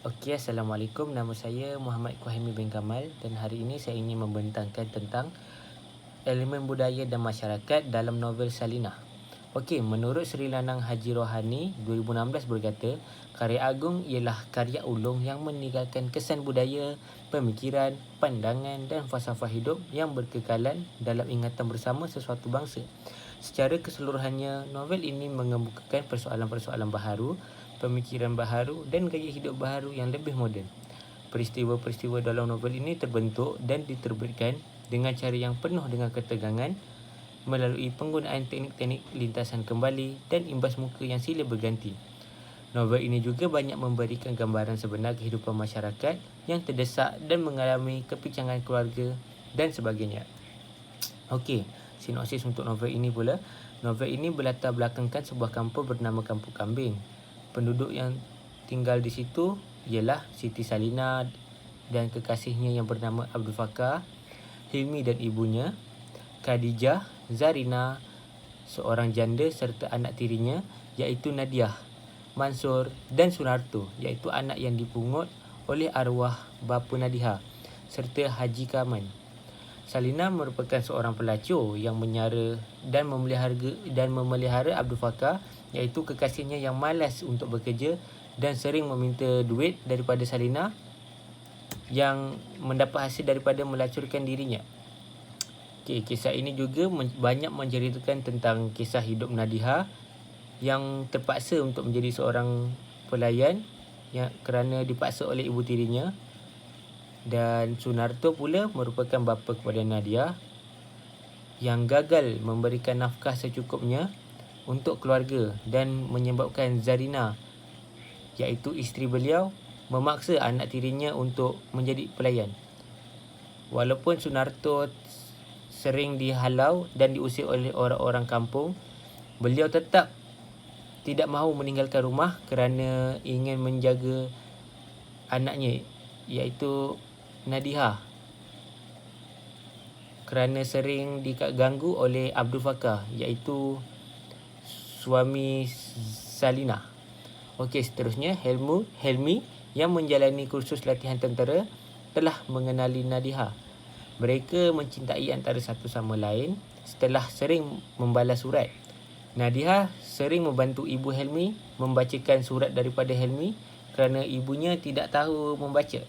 Okey, Assalamualaikum. Nama saya Muhammad Kuhaimi bin Kamal dan hari ini saya ingin membentangkan tentang elemen budaya dan masyarakat dalam novel Salinah. Okey, menurut Sri Lanang Haji Rohani 2016 berkata, karya agung ialah karya ulung yang meninggalkan kesan budaya, pemikiran, pandangan dan falsafah hidup yang berkekalan dalam ingatan bersama sesuatu bangsa. Secara keseluruhannya, novel ini mengemukakan persoalan-persoalan baharu, pemikiran baharu dan gaya hidup baharu yang lebih moden. Peristiwa-peristiwa dalam novel ini terbentuk dan diterbitkan dengan cara yang penuh dengan ketegangan melalui penggunaan teknik-teknik lintasan kembali dan imbas muka yang silih berganti. Novel ini juga banyak memberikan gambaran sebenar kehidupan masyarakat yang terdesak dan mengalami kepincangan keluarga dan sebagainya. Okey, sinopsis untuk novel ini pula. Novel ini berlatar belakangkan sebuah kampung bernama Kampung Kambing. Penduduk yang tinggal di situ ialah Siti Salinah dan kekasihnya yang bernama Abdul Fakar, Hilmi dan ibunya, Khadijah, Zarina, seorang janda serta anak tirinya iaitu Nadiah, Mansur dan Sunarto iaitu anak yang dipungut oleh arwah bapa Nadiha serta Haji Kaman. Salinah merupakan seorang pelacur yang menyara dan memelihara Abdul Fakar iaitu kekasihnya yang malas untuk bekerja dan sering meminta duit daripada Salinah yang mendapat hasil daripada melacurkan dirinya. Okay, kisah ini juga banyak menceritakan tentang kisah hidup Nadiha yang terpaksa untuk menjadi seorang pelayan kerana dipaksa oleh ibu tirinya. Dan Sunarto pula merupakan bapa kepada Nadia yang gagal memberikan nafkah secukupnya untuk keluarga dan menyebabkan Zarina iaitu isteri beliau memaksa anak tirinya untuk menjadi pelayan. Walaupun Sunarto sering dihalau dan diusir oleh orang-orang kampung, beliau tetap tidak mahu meninggalkan rumah kerana ingin menjaga anaknya iaitu Nadiha kerana sering diganggu oleh Abdul Fakar iaitu suami Salinah. Okey, seterusnya Helmi yang menjalani kursus latihan tentera telah mengenali Nadiha. Mereka mencintai antara satu sama lain setelah sering membalas surat. Nadiha sering membantu ibu Helmi membacakan surat daripada Helmi kerana ibunya tidak tahu membaca.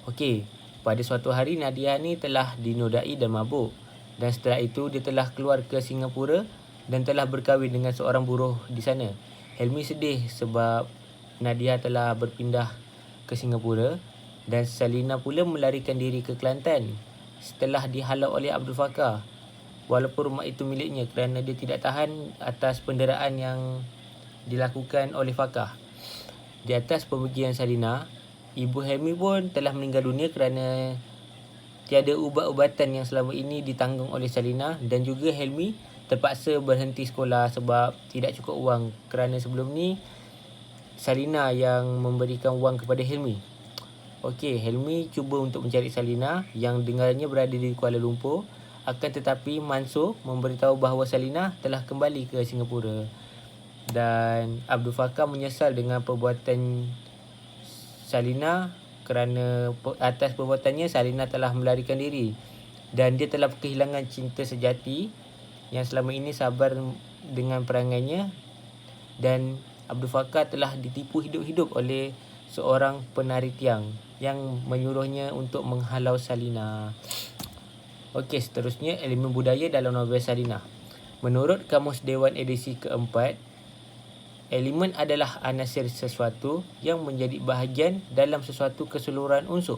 Okey, pada suatu hari Nadia ni telah dinodai dan mabuk. Dan setelah itu dia telah keluar ke Singapura dan telah berkahwin dengan seorang buruh di sana. Helmi sedih sebab Nadia telah berpindah ke Singapura dan Salina pula melarikan diri ke Kelantan setelah dihalau oleh Abdul Fakar. Walaupun rumah itu miliknya kerana dia tidak tahan atas penderaan yang dilakukan oleh Fakar. Di atas pemergian Salina, Ibu Helmi pun telah meninggal dunia kerana tiada ubat-ubatan yang selama ini ditanggung oleh Salinah dan juga Helmi terpaksa berhenti sekolah sebab tidak cukup wang kerana sebelum ni Salinah yang memberikan wang kepada Helmi. Okey, Helmi cuba untuk mencari Salinah yang dengarnya berada di Kuala Lumpur, akan tetapi Mansur memberitahu bahawa Salinah telah kembali ke Singapura dan Abdul Fakar menyesal dengan perbuatan Salinah kerana atas perbuatannya Salinah telah melarikan diri dan dia telah kehilangan cinta sejati yang selama ini sabar dengan perangainya, dan Abdul Fakar telah ditipu hidup-hidup oleh seorang penari tiang yang menyuruhnya untuk menghalau Salinah. Okey, seterusnya elemen budaya dalam novel Salinah. Menurut Kamus Dewan edisi keempat, elemen adalah anasir sesuatu yang menjadi bahagian dalam sesuatu keseluruhan unsur.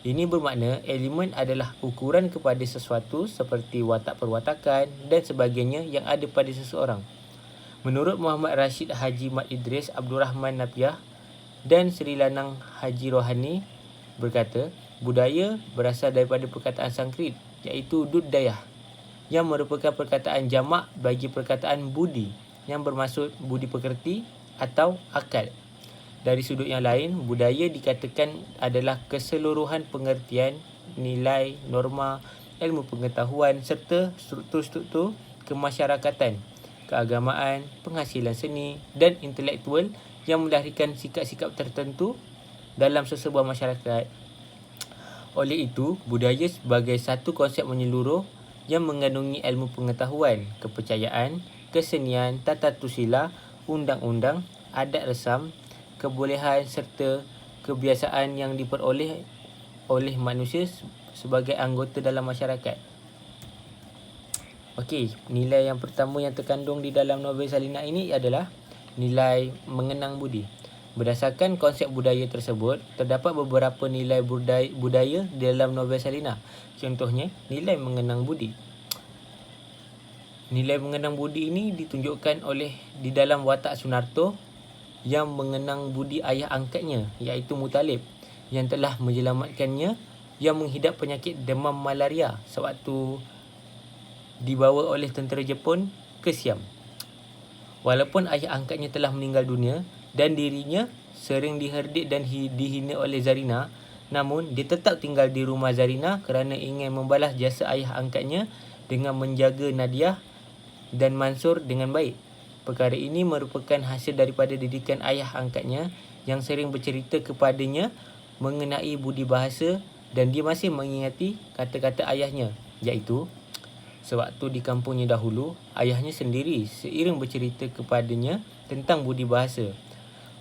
Ini bermakna elemen adalah ukuran kepada sesuatu seperti watak perwatakan dan sebagainya yang ada pada seseorang. Menurut Muhammad Rashid Haji Mat Idris Abdul Rahman Napiah dan Sri Lanang Haji Rohani berkata, budaya berasal daripada perkataan Sanskrit iaitu Dudayah yang merupakan perkataan jamak bagi perkataan budi yang bermaksud budi pekerti atau akal. Dari sudut yang lain, budaya dikatakan adalah keseluruhan pengertian, nilai, norma, ilmu pengetahuan serta struktur-struktur kemasyarakatan, keagamaan, penghasilan seni dan intelektual yang melahirkan sikap-sikap tertentu dalam sesebuah masyarakat. Oleh itu, budaya sebagai satu konsep menyeluruh yang mengandungi ilmu pengetahuan, kepercayaan, kesenian, tata susila, undang-undang, adat resam, kebolehan serta kebiasaan yang diperoleh oleh manusia sebagai anggota dalam masyarakat. Okey, nilai yang pertama yang terkandung di dalam novel Salinah ini adalah nilai mengenang budi. Berdasarkan konsep budaya tersebut, terdapat beberapa nilai budaya di dalam novel Salinah. Contohnya, nilai mengenang budi. Nilai mengenang budi ini ditunjukkan oleh di dalam watak Sunarto yang mengenang budi ayah angkatnya, iaitu Muttalib, yang telah menyelamatkannya yang menghidap penyakit demam malaria sewaktu dibawa oleh tentera Jepun ke Siam. Walaupun ayah angkatnya telah meninggal dunia dan dirinya sering diherdik dan dihina oleh Zarina, namun dia tetap tinggal di rumah Zarina kerana ingin membalas jasa ayah angkatnya dengan menjaga Nadiah dan Mansur dengan baik. Perkara ini merupakan hasil daripada didikan ayah angkatnya yang sering bercerita kepadanya mengenai budi bahasa, dan dia masih mengingati kata-kata ayahnya, iaitu sewaktu di kampungnya dahulu, ayahnya sendiri seiring bercerita kepadanya tentang budi bahasa.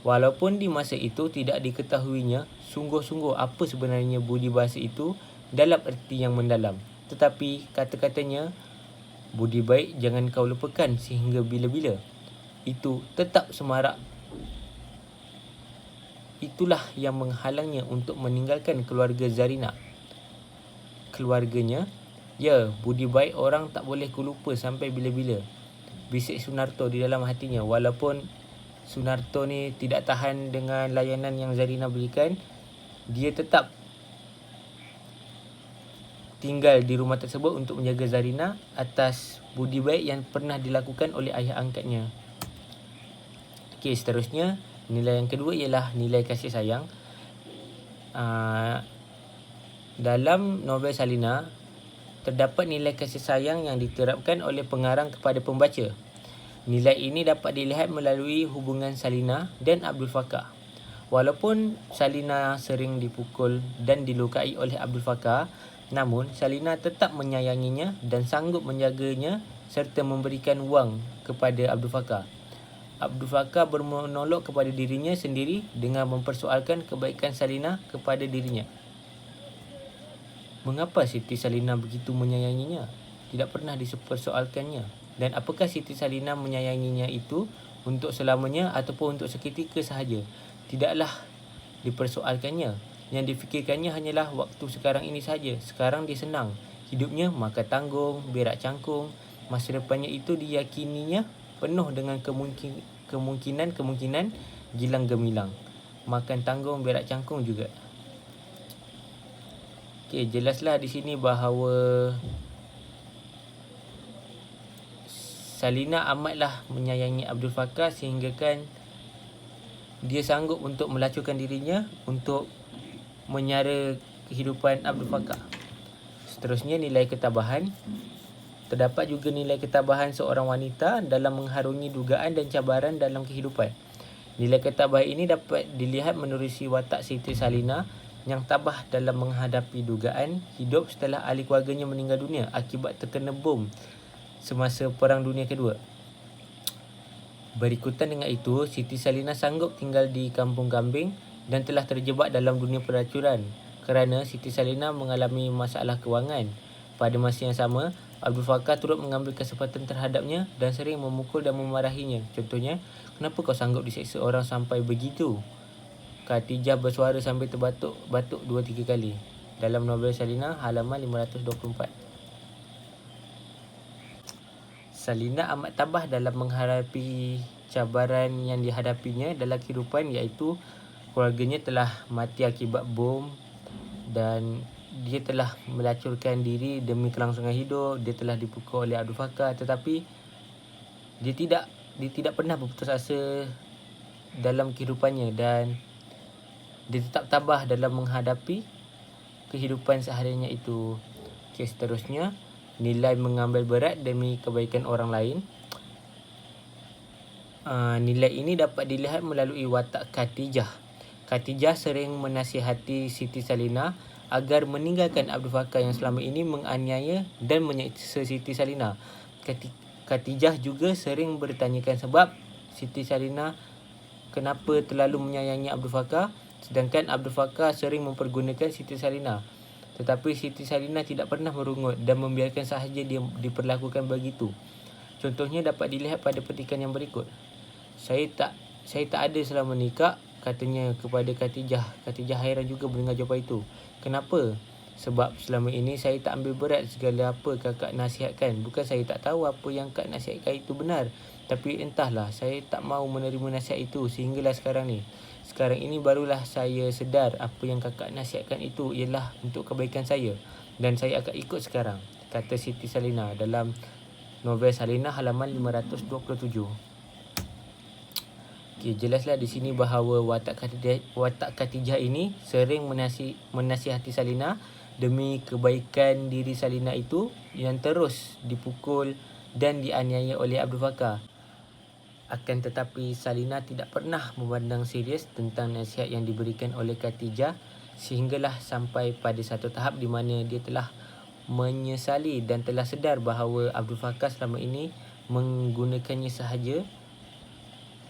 Walaupun di masa itu tidak diketahuinya sungguh-sungguh apa sebenarnya budi bahasa itu dalam erti yang mendalam. Tetapi kata-katanya, budi baik jangan kau lupakan sehingga bila-bila, itu tetap semarak. Itulah yang menghalangnya untuk meninggalkan keluarga Zarina. Keluarganya, ya, budi baik orang tak boleh ku lupa sampai bila-bila, bisik Sunarto di dalam hatinya. Walaupun Sunarto ni tidak tahan dengan layanan yang Zarina berikan, dia tetap tinggal di rumah tersebut untuk menjaga Zarina atas budi baik yang pernah dilakukan oleh ayah angkatnya. Okey, seterusnya nilai yang kedua ialah nilai kasih sayang. Dalam novel Salinah, terdapat nilai kasih sayang yang diterapkan oleh pengarang kepada pembaca. Nilai ini dapat dilihat melalui hubungan Salinah dan Abdul Fakkar. Walaupun Salinah sering dipukul dan dilukai oleh Abdul Fakkar, namun Salinah tetap menyayanginya dan sanggup menjaganya serta memberikan wang kepada Abdul Fakkar. Abdul Fakkar bermonolog kepada dirinya sendiri dengan mempersoalkan kebaikan Salinah kepada dirinya. Mengapa Siti Salinah begitu menyayanginya? Tidak pernah dipersoalkannya. Dan apakah Siti Salinah menyayanginya itu untuk selamanya ataupun untuk seketika sahaja? Tidaklah dipersoalkannya. Yang difikirkannya hanyalah waktu sekarang ini sahaja. Sekarang dia senang. Hidupnya makan tanggung, berak cangkung. Masa depannya itu diyakininya penuh dengan kemungkinan gilang gemilang. Makan tanggung, berak cangkung juga. Okey, jelaslah di sini bahawa Salinah amatlah menyayangi Abdul Fakkar sehinggakan dia sanggup untuk melacurkan dirinya untuk menyara kehidupan Abdul Fakkar. Seterusnya, nilai ketabahan. Terdapat juga nilai ketabahan seorang wanita dalam mengharungi dugaan dan cabaran dalam kehidupan. Nilai ketabahan ini dapat dilihat menerusi watak Siti Salinah yang tabah dalam menghadapi dugaan hidup setelah ahli keluarganya meninggal dunia akibat terkena bom semasa Perang Dunia Kedua. Berikutan dengan itu, Siti Salinah sanggup tinggal di Kampung Kambing dan telah terjebak dalam dunia peracuran kerana Siti Salinah mengalami masalah kewangan. Pada masa yang sama, Abdul Fakkar turut mengambil kesempatan terhadapnya dan sering memukul dan memarahinya. Contohnya, kenapa kau sanggup diseksa orang sampai begitu? Khatijah bersuara sambil terbatuk-batuk 2-3 kali. Dalam novel Salinah, halaman 524. Salinah amat tabah dalam menghadapi cabaran yang dihadapinya dalam kehidupan, iaitu keluarganya telah mati akibat bom dan dia telah melacurkan diri demi kelangsungan hidup. Dia telah dipukul oleh Abdul Fakkar, tetapi dia tidak pernah berputus asa dalam kehidupannya dan dia tetap tabah dalam menghadapi kehidupan sehariannya itu. Okey, seterusnya, nilai mengambil berat demi kebaikan orang lain. Nilai ini dapat dilihat melalui watak Khatijah. Khatijah sering menasihati Siti Salinah agar meninggalkan Abdul Fakkar yang selama ini menganiaya dan menyiksa Siti Salinah. Khatijah juga sering bertanyakan sebab Siti Salinah kenapa terlalu menyayangi Abdul Fakkar, sedangkan Abdul Fakkar sering mempergunakan Siti Salinah. Tetapi Siti Salinah tidak pernah merungut dan membiarkan sahaja dia diperlakukan begitu. Contohnya dapat dilihat pada petikan yang berikut. Saya tak ada selama nikah, katanya kepada Khatijah. Khatijah hairan juga mendengar jawapan itu. Kenapa? Sebab selama ini saya tak ambil berat segala apa kakak nasihatkan. Bukan saya tak tahu apa yang kak nasihatkan itu benar. Tapi entahlah, saya tak mahu menerima nasihat itu sehinggalah sekarang ni. Sekarang ini barulah saya sedar apa yang kakak nasihatkan itu ialah untuk kebaikan saya. Dan saya akan ikut sekarang, kata Siti Salinah dalam novel Salinah halaman 527. Okay, jelaslah di sini bahawa watak Khatijah ini sering menasihati Salinah demi kebaikan diri Salinah itu yang terus dipukul dan dianiaya oleh Abdul Fakkar. Akan tetapi Salinah tidak pernah memandang serius tentang nasihat yang diberikan oleh Khatijah sehinggalah sampai pada satu tahap di mana dia telah menyesali dan telah sedar bahawa Abdul Fakkar selama ini menggunakannya sahaja,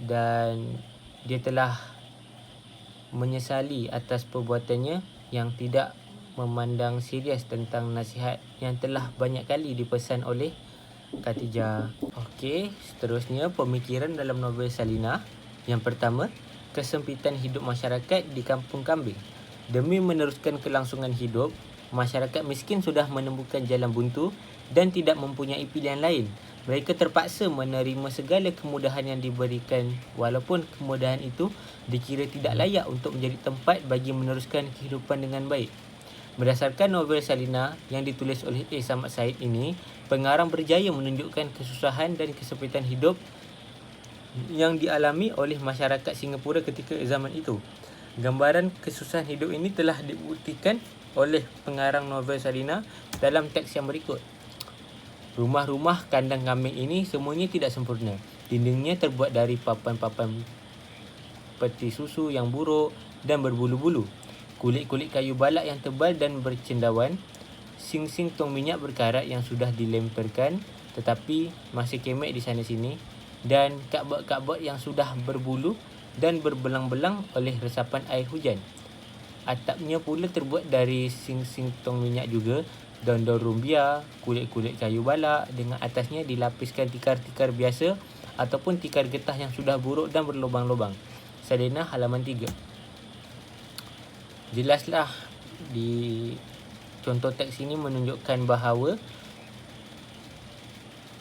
dan dia telah menyesali atas perbuatannya yang tidak memandang serius tentang nasihat yang telah banyak kali dipesan oleh Khatijah. Okey, seterusnya pemikiran dalam novel Salinah. Yang pertama, kesempitan hidup masyarakat di kampung kambing. Demi meneruskan kelangsungan hidup, masyarakat miskin sudah menemukan jalan buntu dan tidak mempunyai pilihan lain. Mereka terpaksa menerima segala kemudahan yang diberikan walaupun kemudahan itu dikira tidak layak untuk menjadi tempat bagi meneruskan kehidupan dengan baik. Berdasarkan novel Salinah yang ditulis oleh A. Samad Said ini, pengarang berjaya menunjukkan kesusahan dan kesempitan hidup yang dialami oleh masyarakat Singapura ketika zaman itu. Gambaran kesusahan hidup ini telah dibuktikan oleh pengarang novel Salinah dalam teks yang berikut. Rumah-rumah kandang kambing ini semuanya tidak sempurna. Dindingnya terbuat dari papan-papan peti susu yang buruk dan berbulu-bulu. Kulit-kulit kayu balak yang tebal dan bercendawan. Sing-sing tong minyak berkarat yang sudah dilemparkan tetapi masih kemek di sana-sini. Dan kabut-kabut yang sudah berbulu dan berbelang-belang oleh resapan air hujan. Atapnya pula terbuat dari sing-sing tong minyak juga, daun-daun rumbia, kulit-kulit kayu balak dengan atasnya dilapiskan tikar-tikar biasa ataupun tikar getah yang sudah buruk dan berlubang-lubang. Salinah halaman 3. Jelaslah di contoh teks ini menunjukkan bahawa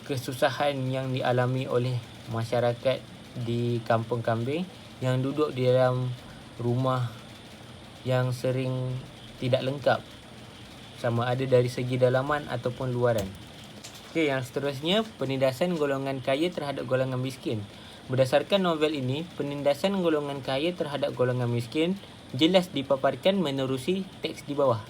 kesusahan yang dialami oleh masyarakat di kampung kambing yang duduk di dalam rumah yang sering tidak lengkap, sama ada dari segi dalaman ataupun luaran. Okey, yang seterusnya, penindasan golongan kaya terhadap golongan miskin. Berdasarkan novel ini, penindasan golongan kaya terhadap golongan miskin jelas dipaparkan menerusi teks di bawah.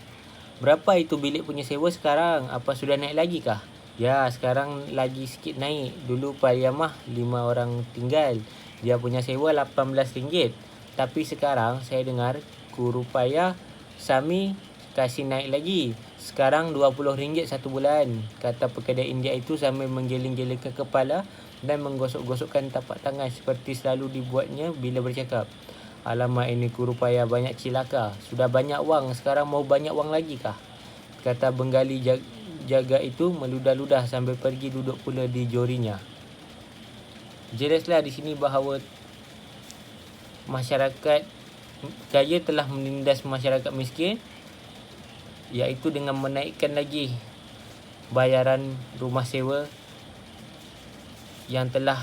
Berapa itu bilik punya sewa sekarang? Apa sudah naik lagi kah? Ya, sekarang lagi sikit naik. Dulu Pariamah 5 orang tinggal, dia punya sewa RM18. Tapi sekarang saya dengar Kurupaya Sami kasih naik lagi. Sekarang RM20 satu bulan, kata pekedai India itu sambil menggeleng-gelengkan kepala dan menggosok-gosokkan tapak tangan seperti selalu dibuatnya bila bercakap. Alamak, ini Kurupaya banyak cilaka. Sudah banyak wang, sekarang mau banyak wang lagi kah? Kata Bengali jaga itu meludah-ludah sambil pergi duduk pula di jorinya. Jelaslah di sini bahawa masyarakat kaya telah menindas masyarakat miskin, iaitu dengan menaikkan lagi bayaran rumah sewa yang telah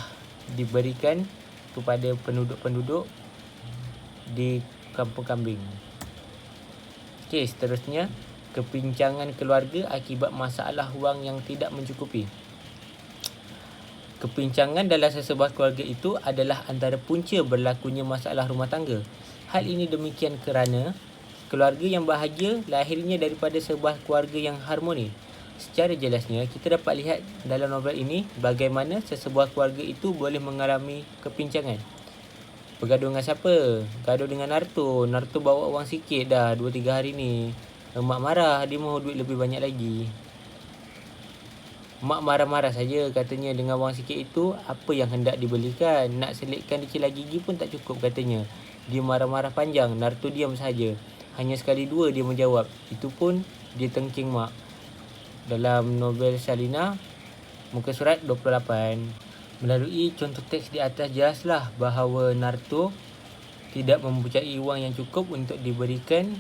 diberikan kepada penduduk-penduduk di kampung kambing. Okey, seterusnya, kepincangan keluarga akibat masalah wang yang tidak mencukupi. Kepincangan dalam sesebuah keluarga itu adalah antara punca berlakunya masalah rumah tangga. Hal ini demikian kerana keluarga yang bahagia lahirnya daripada sebuah keluarga yang harmoni. Secara jelasnya, kita dapat lihat dalam novel ini bagaimana sesebuah keluarga itu boleh mengalami kepincangan. Bergaduh dengan siapa? Gaduh dengan Naruto. Naruto bawa wang sikit dah 2-3 hari ni. Mak marah, dia mahu duit lebih banyak lagi. Mak marah-marah saja katanya dengan wang sikit itu apa yang hendak dibelikan. Nak selitkan dia celah gigi pun tak cukup katanya. Dia marah-marah panjang, Naruto diam saja. Hanya sekali dua dia menjawab. Itu pun dia tengking mak. Dalam novel Salina, muka surat 28. Melalui contoh teks di atas jelaslah bahawa Naruto tidak mempunyai wang yang cukup untuk diberikan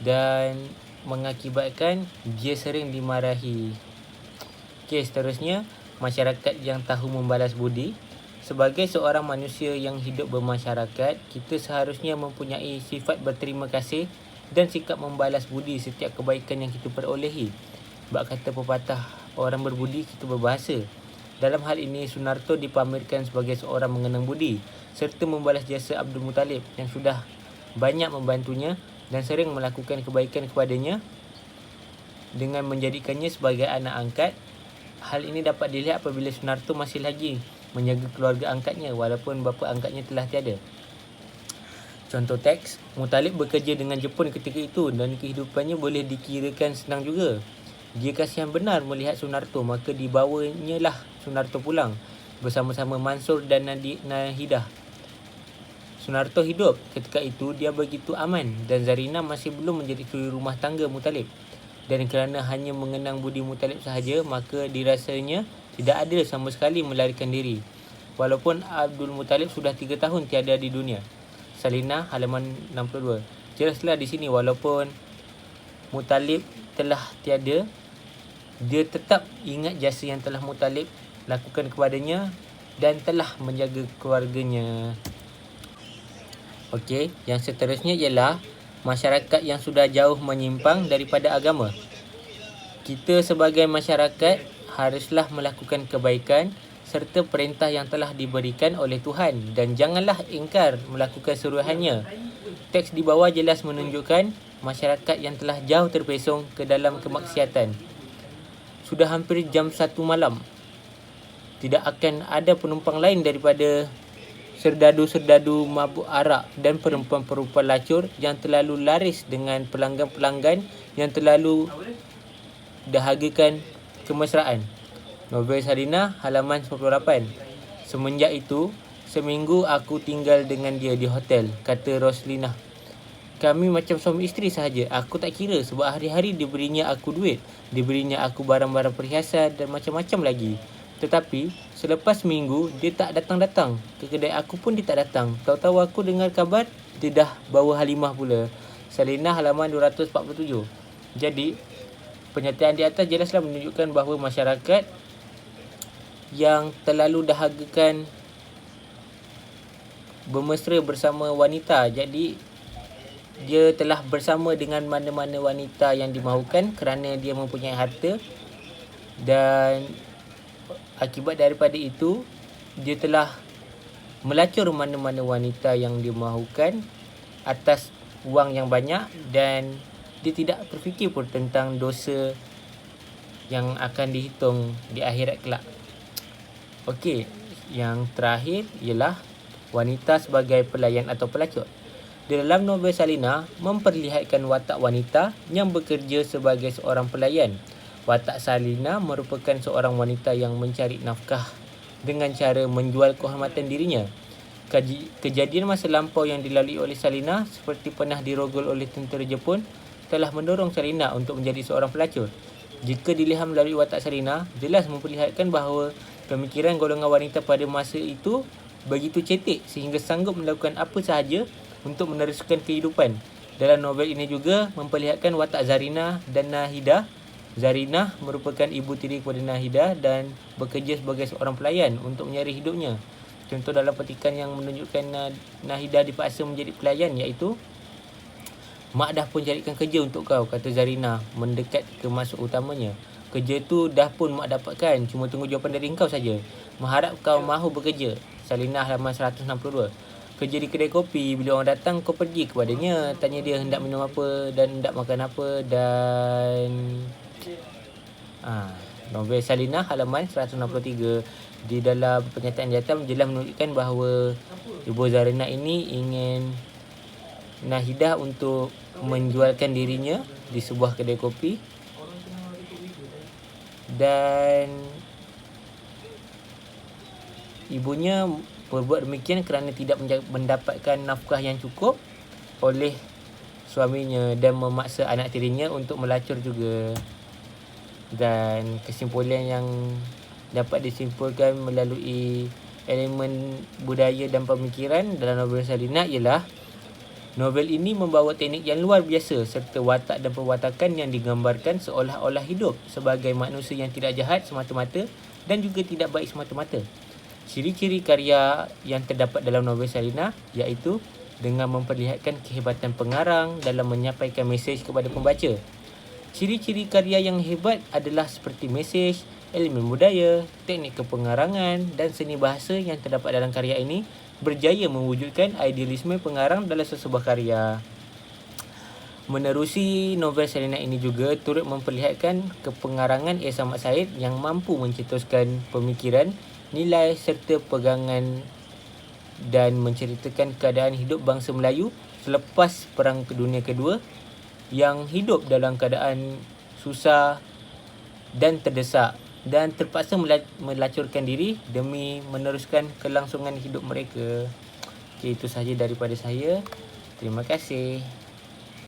dan mengakibatkan dia sering dimarahi. Okey, seterusnya, masyarakat yang tahu membalas budi. Sebagai seorang manusia yang hidup bermasyarakat, kita seharusnya mempunyai sifat berterima kasih dan sikap membalas budi setiap kebaikan yang kita perolehi. Bak kata pepatah, orang berbudi kita berbahasa. Dalam hal ini, Sunarto dipamerkan sebagai seorang mengenang budi serta membalas jasa Abdul Muttalib yang sudah banyak membantunya dan sering melakukan kebaikan kepadanya dengan menjadikannya sebagai anak angkat. Hal ini dapat dilihat apabila Sunarto masih lagi menjaga keluarga angkatnya walaupun bapa angkatnya telah tiada. Contoh teks, Muttalib bekerja dengan Jepun ketika itu dan kehidupannya boleh dikirakan senang juga. Dia kasihan benar melihat Sunarto, maka dibawanya lah Sunarto pulang bersama-sama Mansur dan Nahidah. Sunarto hidup ketika itu dia begitu aman dan Zarina masih belum menjadi suri rumah tangga Muttalib. Dan kerana hanya mengenang budi Muttalib sahaja, maka dirasanya tidak ada sama sekali melarikan diri. Walaupun Abdul Muttalib sudah 3 tahun tiada di dunia. Salina halaman 62. Jelaslah di sini walaupun Muttalib telah tiada, dia tetap ingat jasa yang telah Muttalib lakukan kepadanya dan telah menjaga keluarganya. Okey, yang seterusnya ialah masyarakat yang sudah jauh menyimpang daripada agama. Kita sebagai masyarakat haruslah melakukan kebaikan serta perintah yang telah diberikan oleh Tuhan dan janganlah ingkar melakukan suruhannya. Teks di bawah jelas menunjukkan masyarakat yang telah jauh terpesong ke dalam kemaksiatan. Sudah hampir jam 1 malam. Tidak akan ada penumpang lain daripada serdadu-serdadu mabuk arak dan perempuan-perempuan lacur yang terlalu laris dengan pelanggan-pelanggan yang terlalu dahagakan kemesraan. Novel Salina halaman 98. Semenjak itu, seminggu aku tinggal dengan dia di hotel, kata Roslina. Kami macam suami isteri sahaja. Aku tak kira sebab hari-hari diberinya aku duit, diberinya aku barang-barang perhiasan dan macam-macam lagi. Tetapi selepas minggu dia tak datang-datang. Ke kedai aku pun dia tak datang. Tahu-tahu aku dengar kabar dia dah bawa Halimah pula. Salina halaman 247. Jadi pernyataan di atas jelaslah menunjukkan bahawa masyarakat yang terlalu dahagakan bermesra bersama wanita. Jadi dia telah bersama dengan mana-mana wanita yang dimahukan kerana dia mempunyai harta, dan akibat daripada itu dia telah melacur mana-mana wanita yang dimahukan atas wang yang banyak dan dia tidak berfikir pun tentang dosa yang akan dihitung di akhirat kelak. Okey, yang terakhir ialah wanita sebagai pelayan atau pelacur. Di dalam novel Salina memperlihatkan watak wanita yang bekerja sebagai seorang pelayan. Watak Salina merupakan seorang wanita yang mencari nafkah dengan cara menjual kehormatan dirinya. Kejadian masa lampau yang dilalui oleh Salina seperti pernah dirogol oleh tentera Jepun telah mendorong Salina untuk menjadi seorang pelacur. Jika dilihat melalui watak Salina, jelas memperlihatkan bahawa pemikiran golongan wanita pada masa itu begitu cetek sehingga sanggup melakukan apa sahaja untuk meneruskan kehidupan. Dalam novel ini juga memperlihatkan watak Zarina dan Nahidah. Zarina merupakan ibu tiri kepada Nahidah dan bekerja sebagai seorang pelayan untuk menyari hidupnya. Contoh dalam petikan yang menunjukkan Nahidah dipaksa menjadi pelayan iaitu, "Mak dah pun carikan kerja untuk kau," kata Zarina mendekat ke maksud utamanya. "Kerja tu dah pun mak dapatkan, cuma tunggu jawapan dari engkau saja. Mengharap kau mahu bekerja." Salina halaman 162. Kerja di kedai kopi, bila orang datang kau pergi kepadanya, tanya dia hendak minum apa dan hendak makan apa dan Novel Salinah halaman 163. Di dalam pernyataan di atas jelas menunjukkan bahawa Ibu Zarina ini ingin Nahidah untuk menjualkan dirinya di sebuah kedai kopi, dan ibunya berbuat demikian kerana tidak mendapatkan nafkah yang cukup oleh suaminya dan memaksa anak tirinya untuk melacur juga. Dan kesimpulan yang dapat disimpulkan melalui elemen budaya dan pemikiran dalam novel Salinah ialah novel ini membawa teknik yang luar biasa serta watak dan perwatakan yang digambarkan seolah-olah hidup sebagai manusia yang tidak jahat semata-mata dan juga tidak baik semata-mata. Ciri-ciri karya yang terdapat dalam novel Salinah iaitu dengan memperlihatkan kehebatan pengarang dalam menyampaikan mesej kepada pembaca. Ciri-ciri karya yang hebat adalah seperti mesej, elemen budaya, teknik kepengarangan dan seni bahasa yang terdapat dalam karya ini berjaya mewujudkan idealisme pengarang dalam sesebuah karya. Menerusi novel Salinah ini juga turut memperlihatkan kepengarangan A. Samad Said yang mampu mencetuskan pemikiran, nilai serta pegangan dan menceritakan keadaan hidup bangsa Melayu selepas Perang Dunia Kedua yang hidup dalam keadaan susah dan terdesak dan terpaksa melacurkan diri demi meneruskan kelangsungan hidup mereka. Okey, itu sahaja daripada saya. Terima kasih.